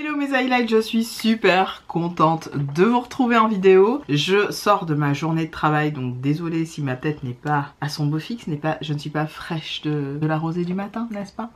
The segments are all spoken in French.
Hello mes highlights, je suis super contente de vous retrouver en vidéo. Je sors de ma journée de travail, donc désolée si ma tête n'est pas à son beau fixe, je ne suis pas fraîche de la rosée du matin, n'est-ce pas?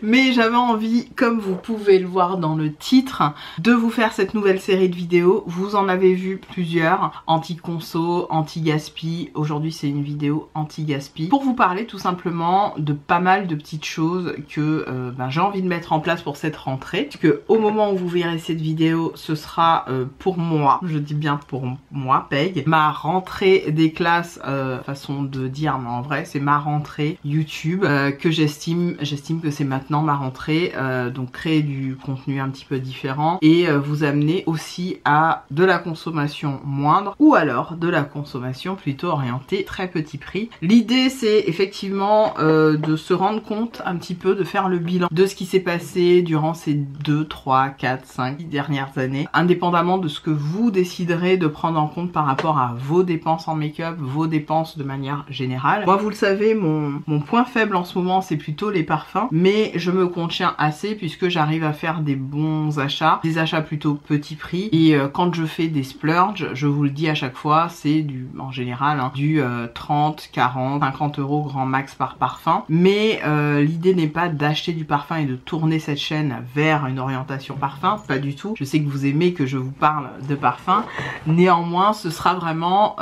Mais j'avais envie, comme vous pouvez le voir dans le titre, de vous faire cette nouvelle série de vidéos. Vous en avez vu plusieurs, anti-conso, anti-gaspi. Aujourd'hui c'est une vidéo anti-gaspi. Pour vous parler tout simplement de pas mal de petites choses que j'ai envie de mettre en place pour cette rentrée. Parce que au moment où vous verrez cette vidéo, ce sera pour moi, je dis bien pour moi, Peg, ma rentrée des classes, façon de dire, mais en vrai c'est ma rentrée YouTube que j'estime que c'est maintenant ma rentrée, donc créer du contenu un petit peu différent et vous amener aussi à de la consommation moindre ou alors de la consommation plutôt orientée très petit prix. L'idée c'est effectivement de se rendre compte un petit peu, de faire le bilan de ce qui s'est passé durant ces 2, 3, 4, 5 dernières années, indépendamment de ce que vous déciderez de prendre en compte par rapport à vos dépenses en make-up, vos dépenses de manière générale. Moi vous le savez, mon point faible en ce moment c'est plutôt les parfums, mais je me contiens assez puisque j'arrive à faire des bons achats, des achats plutôt petit prix, et quand je fais des splurges, je vous le dis à chaque fois, c'est en général du 30, 40, 50 euros grand max par parfum, mais l'idée n'est pas d'acheter du parfum et de tourner cette chaîne vers une orientation parfum, pas du tout. Je sais que vous aimez que je vous parle de parfum, néanmoins ce sera vraiment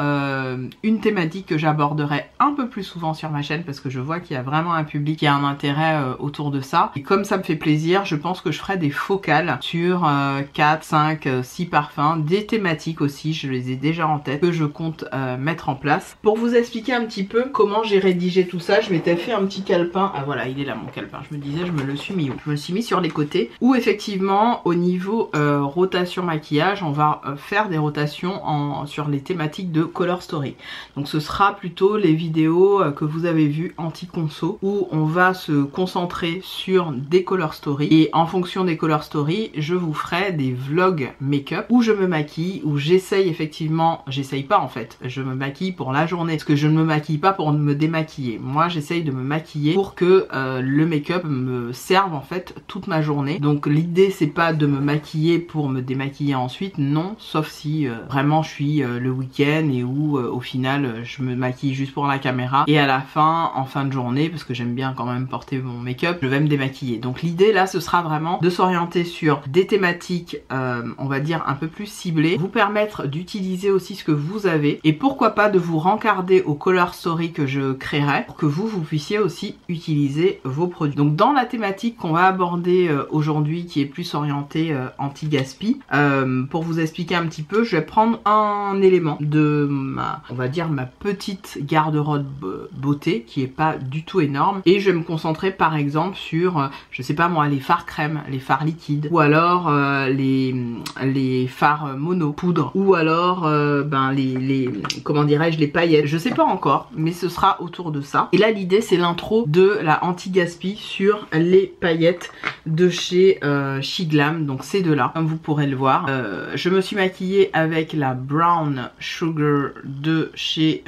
une thématique que j'aborderai un peu plus souvent sur ma chaîne parce que je vois qu'il y a vraiment un public qui a un intérêt autour de ça. Et comme ça me fait plaisir, je pense que je ferai des focales sur 4, 5, 6 parfums, des thématiques aussi, je les ai déjà en tête, que je compte mettre en place. Pour vous expliquer un petit peu comment j'ai rédigé tout ça, je m'étais fait un petit calepin. Ah voilà, il est là mon calepin. Je me disais, je me le suis mis où? Je me le suis mis sur les côtés, où effectivement au niveau rotation maquillage, on va faire des rotations sur les thématiques de Color Story. Donc ce sera plutôt les vidéos que vous avez vues anti-conso, où on va se concentrer sur des Color Story, et en fonction des Color Story je vous ferai des vlogs make-up où je me maquille, où j'essaye effectivement, j'essaye pas en fait, je me maquille pour la journée parce que je ne me maquille pas pour me démaquiller. Moi j'essaye de me maquiller pour que le make-up me serve en fait toute ma journée. Donc l'idée c'est pas de me maquiller pour me démaquiller ensuite, non, sauf si vraiment je suis le week-end et où au final je me maquille juste pour la caméra et à la fin, en fin de journée, parce que j'aime bien quand même porter mon make-up, je vais me démaquiller. Donc l'idée là ce sera vraiment de s'orienter sur des thématiques on va dire un peu plus ciblées, vous permettre d'utiliser aussi ce que vous avez et pourquoi pas de vous rencarder au Color Story que je créerai pour que vous puissiez aussi utiliser vos produits. Donc dans la thématique qu'on va aborder aujourd'hui, qui est plus orientée anti-gaspi, pour vous expliquer un petit peu, je vais prendre un élément de on va dire ma petite garde-robe beauté qui est pas du tout énorme, et je vais me concentrer par exemple sur je sais pas moi, les fards crème, les fards liquides, ou alors les fards mono poudre, ou alors comment dirais-je, les paillettes, je sais pas encore, mais ce sera autour de ça. Et là l'idée c'est l'intro de la anti-gaspi sur les paillettes de chez Shiglam, donc ces deux là comme vous pourrez le voir. Je me suis maquillée avec la Brown Sugar de chez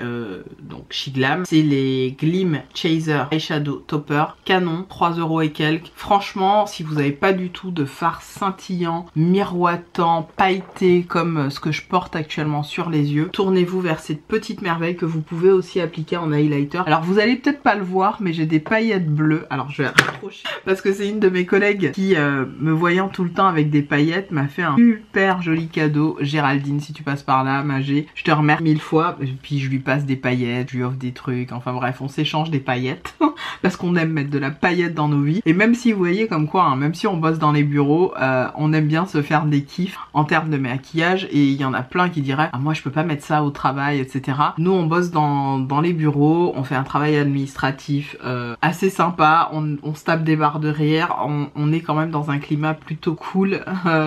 donc Shiglam, c'est les Gleam Chaser Eyeshadow Topper, canon, 3 € et quelques. Franchement, si vous n'avez pas du tout de fard scintillant, miroitant, pailleté comme ce que je porte actuellement sur les yeux, tournez-vous vers cette petite merveille que vous pouvez aussi appliquer en highlighter. Alors vous allez peut-être pas le voir, mais j'ai des paillettes bleues. Alors je vais rapprocher parce que c'est une de mes collègues qui, me voyant tout le temps avec des paillettes, m'a fait un super joli cadeau. Géraldine, si tu passes par là, Magé, je te remercie 1000 fois. Et puis je lui passe des paillettes, je lui offre des trucs, enfin bref, on s'échange des paillettes parce qu'on aime mettre de la paillette dans nos vies. Et même si vous voyez comme quoi, même si on bosse dans les bureaux, on aime bien se faire des kiffs en termes de maquillage, et il y en a plein qui diraient ah, moi je peux pas mettre ça au travail, etc. Nous on bosse dans les bureaux, on fait un travail administratif assez sympa, on se tape des barres de rire, on est quand même dans un climat plutôt cool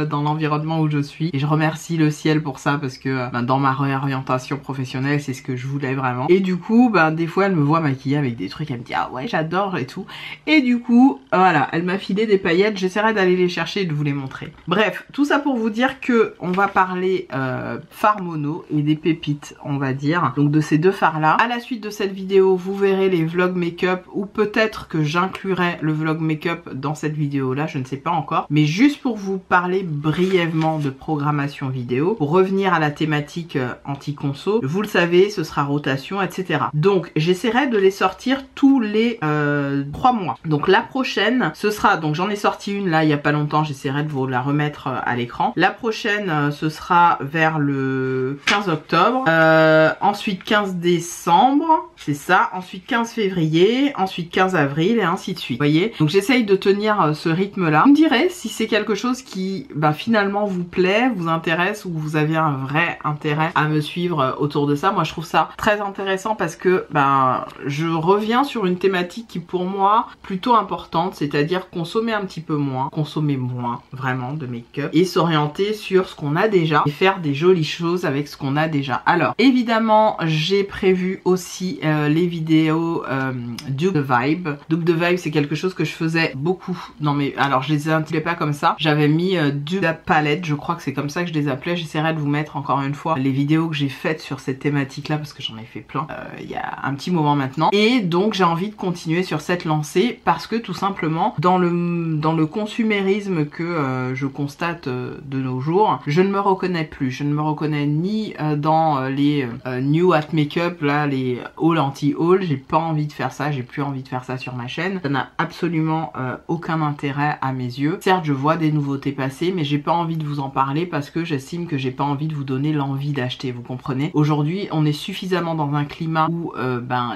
dans l'environnement où je suis, et je remercie le ciel pour ça parce que dans ma réorientation professionnelle c'est ce que je voulais vraiment. Et du coup des fois elle me voit maquiller avec des trucs, elle me dit ah ouais j'adore et tout, et du coup coup, voilà, elle m'a filé des paillettes. J'essaierai d'aller les chercher et de vous les montrer. Bref, tout ça pour vous dire que on va parler fard mono et des pépites, on va dire. Donc de ces deux fards là. À la suite de cette vidéo, vous verrez les vlogs make-up ou peut-être que j'inclurai le vlog make-up dans cette vidéo là, je ne sais pas encore. Mais juste pour vous parler brièvement de programmation vidéo, pour revenir à la thématique anti-conso, vous le savez, ce sera rotation, etc. Donc j'essaierai de les sortir tous les 3 mois. Donc la prochaine, ce sera, donc j'en ai sorti une là il y a pas longtemps, j'essaierai de vous la remettre à l'écran. La prochaine, ce sera vers le 15 octobre, ensuite 15 décembre, c'est ça, ensuite 15 février, ensuite 15 avril et ainsi de suite. Vous voyez, donc j'essaye de tenir ce rythme là. Vous me direz si c'est quelque chose qui finalement vous plaît, vous intéresse ou vous avez un vrai intérêt à me suivre autour de ça. Moi je trouve ça très intéressant parce que je reviens sur une thématique qui pour moi plutôt importante, c'est-à-dire consommer un petit peu moins, consommer moins vraiment de make-up et s'orienter sur ce qu'on a déjà et faire des jolies choses avec ce qu'on a déjà. Alors évidemment j'ai prévu aussi les vidéos Duke the Vibe. Duke the Vibe c'est quelque chose que je faisais beaucoup dans mes... Alors je les intitulais pas comme ça, j'avais mis Duke the Palette, je crois que c'est comme ça que je les appelais. J'essaierai de vous mettre encore une fois les vidéos que j'ai faites sur cette thématique là parce que j'en ai fait plein il y a un petit moment maintenant. Et donc j'ai envie de continuer sur cette lancée parce que tout simplement dans le consumérisme que je constate de nos jours, je ne me reconnais plus. Je ne me reconnais ni dans les new at makeup, là les haul anti-haul, j'ai pas envie de faire ça, j'ai plus envie de faire ça sur ma chaîne. Ça n'a absolument aucun intérêt à mes yeux. Certes je vois des nouveautés passer mais j'ai pas envie de vous en parler parce que j'estime que j'ai pas envie de vous donner l'envie d'acheter, vous comprenez. Aujourd'hui on est suffisamment dans un climat où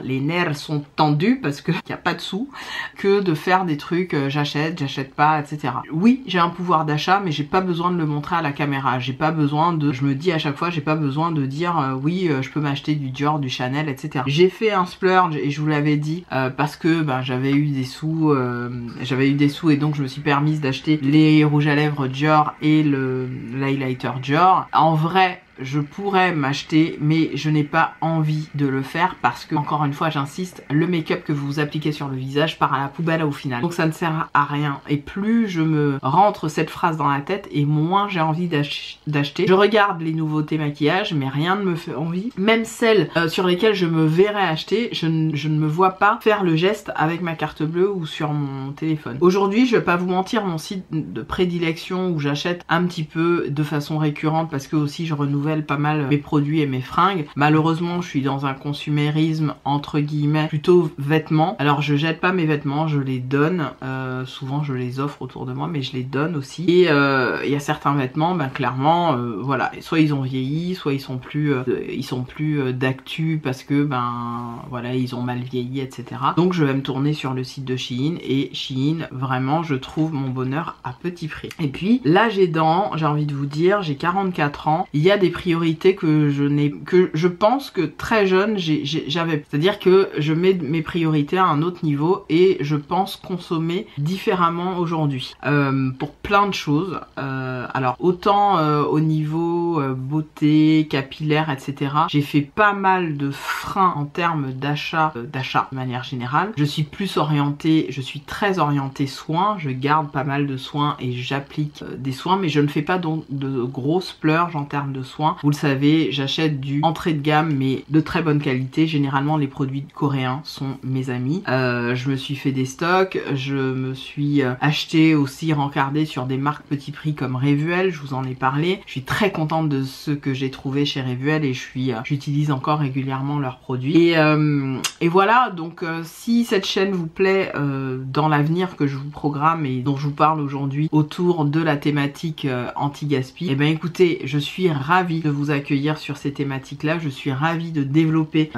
les nerfs sont tendus parce qu'il n'y a pas de sous, que de faire des trucs j'achète pas, etc. Oui j'ai un pouvoir d'achat mais j'ai pas besoin de le montrer à la caméra, j'ai pas besoin de, je me dis à chaque fois, j'ai pas besoin de dire oui je peux m'acheter du Dior, du Chanel, etc. J'ai fait un splurge et je vous l'avais dit parce que j'avais eu des sous et donc je me suis permise d'acheter les rouges à lèvres Dior et l'highlighter Dior. En vrai je pourrais m'acheter mais je n'ai pas envie de le faire parce que, encore une fois j'insiste, le make-up que vous appliquez sur le visage part à la poubelle au final, donc ça ne sert à rien. Et plus je me rentre cette phrase dans la tête et moins j'ai envie d'acheter. Je regarde les nouveautés maquillage mais rien ne me fait envie, même celles sur lesquelles je me verrais acheter, je ne me vois pas faire le geste avec ma carte bleue ou sur mon téléphone. Aujourd'hui je vais pas vous mentir, mon site de prédilection où j'achète un petit peu de façon récurrente parce que aussi je renouvelle pas mal mes produits et mes fringues. Malheureusement je suis dans un consumérisme entre guillemets plutôt vêtements. Alors je jette pas mes vêtements, je les donne, souvent je les offre autour de moi mais je les donne aussi. Et il y a certains vêtements clairement voilà, soit ils ont vieilli, soit ils sont plus d'actu parce que voilà ils ont mal vieilli, etc. Donc je vais me tourner sur le site de Shein et Shein vraiment je trouve mon bonheur à petit prix. Et puis l'âge aidant, j'ai envie de vous dire, j'ai 44 ans, il y a des priorités que je pense que très jeune j'avais, c'est-à-dire que je mets mes priorités à un autre niveau et je pense consommer différemment aujourd'hui pour plein de choses. Alors autant au niveau beauté, capillaire, etc. J'ai fait pas mal de freins en termes d'achat de manière générale. Je suis plus orientée, je suis très orientée soins, je garde pas mal de soins et j'applique des soins mais je ne fais pas donc de gros splurges en termes de soins. Vous le savez, j'achète du entrée de gamme mais de très bonne qualité. Généralement les produits coréens sont mes amis. Je me suis fait des stocks, je me suis acheté aussi rencardé sur des marques petit prix comme Revuel, je vous en ai parlé. Je suis très contente de ce que j'ai trouvé chez Revuel et j'utilise encore régulièrement leurs produits. Et voilà, donc si cette chaîne vous plaît dans l'avenir que je vous programme et dont je vous parle aujourd'hui autour de la thématique anti-gaspi, et écoutez, je suis ravie de vous accueillir sur ces thématiques là, je suis ravie de développer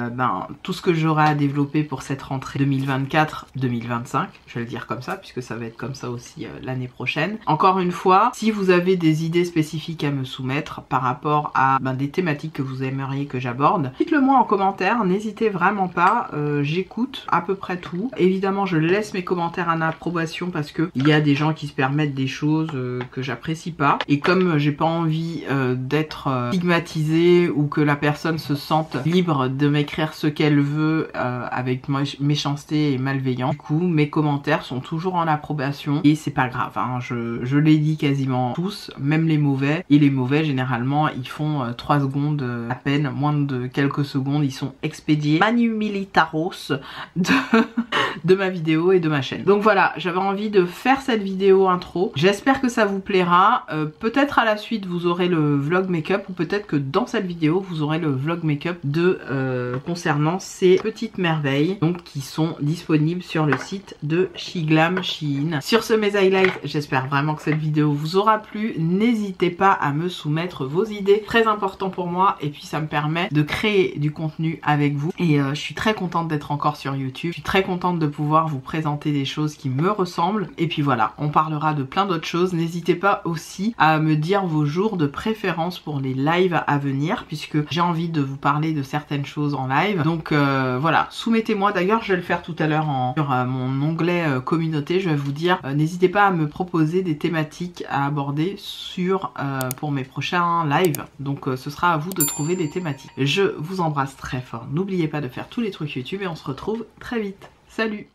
tout ce que j'aurai à développer pour cette rentrée 2024-2025, je vais le dire comme ça puisque ça va être comme ça aussi l'année prochaine. Encore une fois, si vous avez des idées spécifiques à me soumettre par rapport à des thématiques que vous aimeriez que j'aborde, dites-le moi en commentaire, n'hésitez vraiment pas, j'écoute à peu près tout. Évidemment je laisse mes commentaires en approbation parce que il y a des gens qui se permettent des choses que j'apprécie pas et comme j'ai pas envie d'être stigmatiser ou que la personne se sente libre de m'écrire ce qu'elle veut avec méchanceté et malveillance. Du coup, mes commentaires sont toujours en approbation et c'est pas grave, hein. Je les lis quasiment tous, même les mauvais. Et les mauvais, généralement, ils font 3 secondes à peine, moins de quelques secondes. Ils sont expédiés manu militaros de ma vidéo et de ma chaîne. Donc voilà, j'avais envie de faire cette vidéo intro. J'espère que ça vous plaira. Peut-être à la suite, vous aurez le vlog make-up ou peut-être que dans cette vidéo, vous aurez le vlog make-up concernant ces petites merveilles donc qui sont disponibles sur le site de SheGlam Shein. Sur ce, mes highlights, j'espère vraiment que cette vidéo vous aura plu. N'hésitez pas à me soumettre vos idées, très important pour moi, et puis ça me permet de créer du contenu avec vous. Et je suis très contente d'être encore sur YouTube. Je suis très contente de pouvoir vous présenter des choses qui me ressemblent. Et puis voilà, on parlera de plein d'autres choses. N'hésitez pas aussi à me dire vos jours de préférence pour les lives à venir, puisque j'ai envie de vous parler de certaines choses en live. Donc voilà, soumettez-moi. D'ailleurs, je vais le faire tout à l'heure sur mon onglet communauté. Je vais vous dire, n'hésitez pas à me proposer des thématiques à aborder pour mes prochains lives. Donc ce sera à vous de trouver des thématiques. Je vous embrasse très fort. N'oubliez pas de faire tous les trucs YouTube et on se retrouve très vite. Salut!